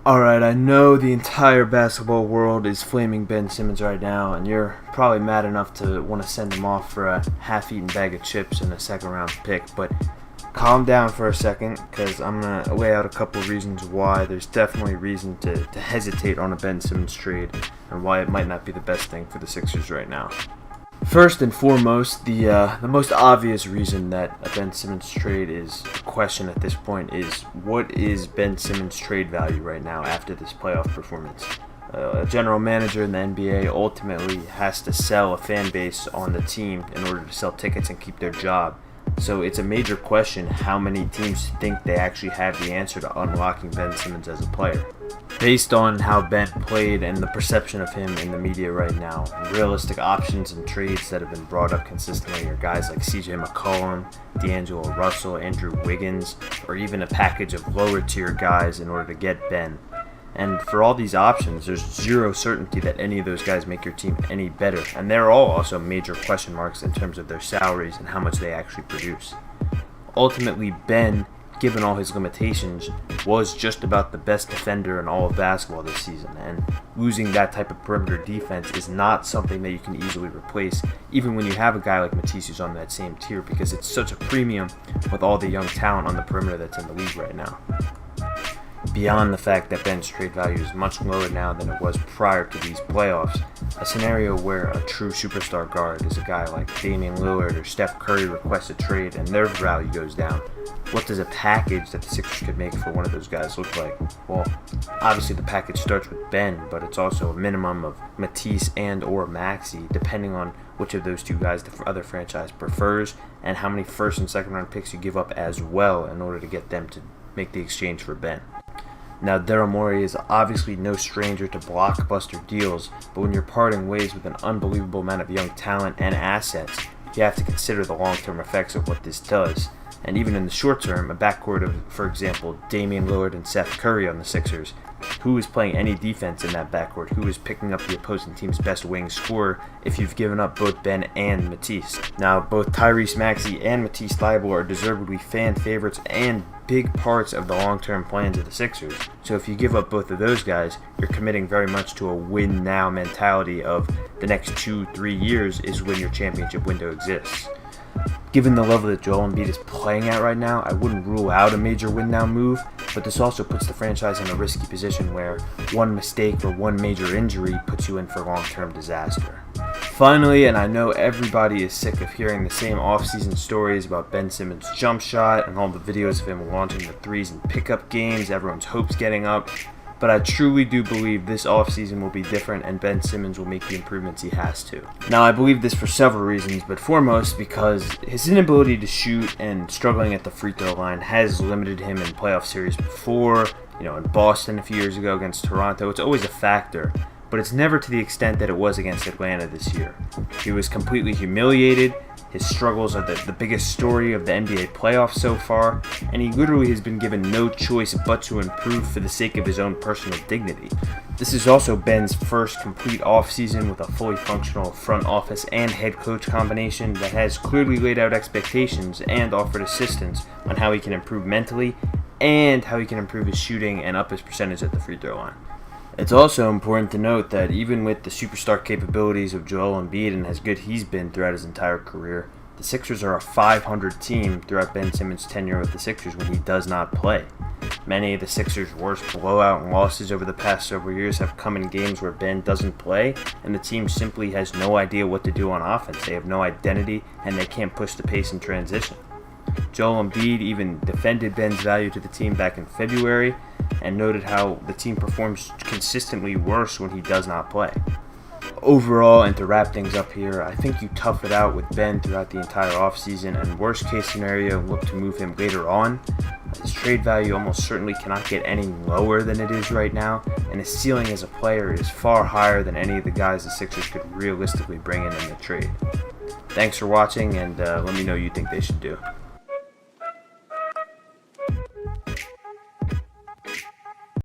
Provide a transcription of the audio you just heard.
Alright, I know the entire basketball world is flaming Ben Simmons right now, and you're probably mad enough to want to send him off for a half-eaten bag of chips and a second-round pick, but calm down for a second, because I'm going to lay out a couple of reasons why there's definitely reason to hesitate on a Ben Simmons trade, and why it might not be the best thing for the Sixers right now. First and foremost, the most obvious reason that a Ben Simmons trade is a question at this point is, what is Ben Simmons' trade value right now after this playoff performance? A general manager in the NBA ultimately has to sell a fan base on the team in order to sell tickets and keep their job. So it's a major question how many teams think they actually have the answer to unlocking Ben Simmons as a player. Based on how Ben played and the perception of him in the media right now, realistic options and trades that have been brought up consistently are guys like CJ McCollum, D'Angelo Russell, Andrew Wiggins, or even a package of lower tier guys in order to get Ben. And for all these options, there's zero certainty that any of those guys make your team any better, and they're all also major question marks in terms of their salaries and how much they actually produce. Ultimately, Ben, given all his limitations, was just about the best defender in all of basketball this season, and losing that type of perimeter defense is not something that you can easily replace, even when you have a guy like Matisse who's on that same tier, because it's such a premium with all the young talent on the perimeter that's in the league right now. Beyond the fact that Ben's trade value is much lower now than it was prior to these playoffs, a scenario where a true superstar guard is a guy like Damian Lillard or Steph Curry requests a trade and their value goes down. What does a package that the Sixers could make for one of those guys look like? Well, obviously the package starts with Ben, but it's also a minimum of Matisse and or Maxey, depending on which of those two guys the other franchise prefers and how many first and second round picks you give up as well in order to get them to make the exchange for Ben. Now, Daryl Morey is obviously no stranger to blockbuster deals, but when you're parting ways with an unbelievable amount of young talent and assets, you have to consider the long-term effects of what this does. And even in the short term, a backcourt of, for example, Damian Lillard and Seth Curry on the Sixers, who is playing any defense in that backcourt? Who is picking up the opposing team's best wing scorer if you've given up both Ben and Matisse? Now, both Tyrese Maxey and Matisse Thybulle are deservedly fan favorites and big parts of the long-term plans of the Sixers. So if you give up both of those guys, you're committing very much to a win-now mentality of the next 2-3 years is when your championship window exists. Given the level that Joel Embiid is playing at right now, I wouldn't rule out a major win-now move, but this also puts the franchise in a risky position where one mistake or one major injury puts you in for long-term disaster. Finally, and I know everybody is sick of hearing the same offseason stories about Ben Simmons' jump shot and all the videos of him launching the threes in pickup games, everyone's hopes getting up, but I truly do believe this offseason will be different and Ben Simmons will make the improvements he has to. Now, I believe this for several reasons, but foremost because his inability to shoot and struggling at the free throw line has limited him in playoff series before, in Boston a few years ago against Toronto. It's always a factor, but it's never to the extent that it was against Atlanta this year. He was completely humiliated. His struggles are the biggest story of the NBA playoffs so far, and he literally has been given no choice but to improve for the sake of his own personal dignity. This is also Ben's first complete offseason with a fully functional front office and head coach combination that has clearly laid out expectations and offered assistance on how he can improve mentally and how he can improve his shooting and up his percentage at the free throw line. It's also important to note that even with the superstar capabilities of Joel Embiid and as good he's been throughout his entire career, the Sixers are a 500 team throughout Ben Simmons' tenure with the Sixers when he does not play. Many of the Sixers' worst blowout losses over the past several years have come in games where Ben doesn't play, and the team simply has no idea what to do on offense. They have no identity, and they can't push the pace in transition. Joel Embiid even defended Ben's value to the team back in February, and noted how the team performs consistently worse when he does not play. Overall, and to wrap things up here, I think you tough it out with Ben throughout the entire offseason, and worst case scenario, look to move him later on. His trade value almost certainly cannot get any lower than it is right now, and his ceiling as a player is far higher than any of the guys the Sixers could realistically bring in the trade. Thanks for watching, and let me know what you think they should do.